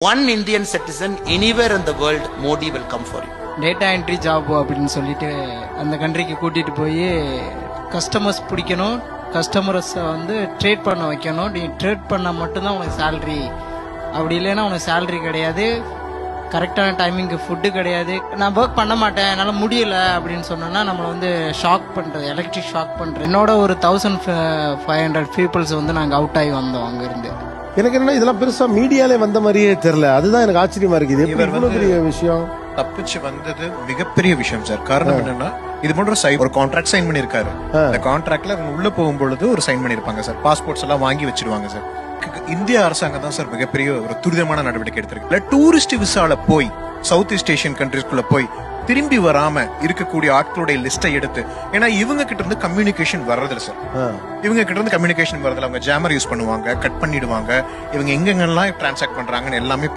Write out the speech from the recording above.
One Indian citizen anywhere in the world, Modi will come for you. Data entry job அப்படின்னு சொல்லிட்டு அந்த கண்ட்ரிக்கு கூட்டிட்டு போய் கஸ்டமர்ஸ் பிடிக்கணும், கஸ்டமர்ஸை வந்து ட்ரேட் பண்ண வைக்கணும். நீ ட்ரேட் பண்ணால் மட்டும்தான் உனக்கு சேலரி, அப்படி இல்லைன்னா உனக்கு சேலரி கிடையாது, கரெக்டான டைமிங்க்கு ஃபுட்டு கிடையாது. நான் ஒர்க் பண்ண மாட்டேன், என்னால் முடியல அப்படின்னு சொன்னோன்னா நம்மளை வந்து ஷாக் பண்ணுறது, எலக்ட்ரிக் ஷாக் பண்ணுறது. என்னோட ஒரு 1500 பீப்புள்ஸ் வந்து நாங்கள் அவுட் ஆகி வந்தோம் அங்கேருந்து. எனக்கு என்ன இதெல்லாம் பெருசா மீடியாலே வந்த மாதிரியே தெரியல. அதுதான் எனக்கு ஆச்சரியமா இருக்குது. இவர் இவ்வளவு பெரிய விஷயம் தப்பிச்சு வந்தது மிகப்பெரிய விஷயம் சார். காரணம் என்னன்னா, இது போன்ற ஒரு கான்ட்ராக்ட் சைன் பண்ணிருக்காரு. இந்த கான்ட்ராக்ட்ல அவங்க உள்ள போகும்பொழுது ஒரு சைன் பண்ணிருப்பாங்க சார். பாஸ்போர்ட்ஸ் எல்லாம் வாங்கி வச்சிருவாங்க சார். இந்திய அரசாங்கம் தான் சார் மிகப்பெரிய ஒரு துரிதமான நடவடிக்கை எடுத்திருக்கு. டூரிஸ்ட் விசால போய் சவுத் ஈஸ்ட் ஏஷியன் கண்ட்ரிஸ்குள்ள போய் திரும்பி வராம இருக்கக்கூடிய ஆட்களுடைய லிஸ்டை எடுத்து, ஏன்னா இவங்க கிட்ட இருந்து கம்யூனிகேஷன் வர்றதில்ல சார். இவங்க கிட்ட இருந்து கம்யூனிகேஷன் வர்றதில்ல. அவங்க ஜாமர் யூஸ் பண்ணுவாங்க, கட் பண்ணிடுவாங்க. இவங்க எங்கெங்கெல்லாம் டிரான்சாக்ட் பண்றாங்கன்னு எல்லாமே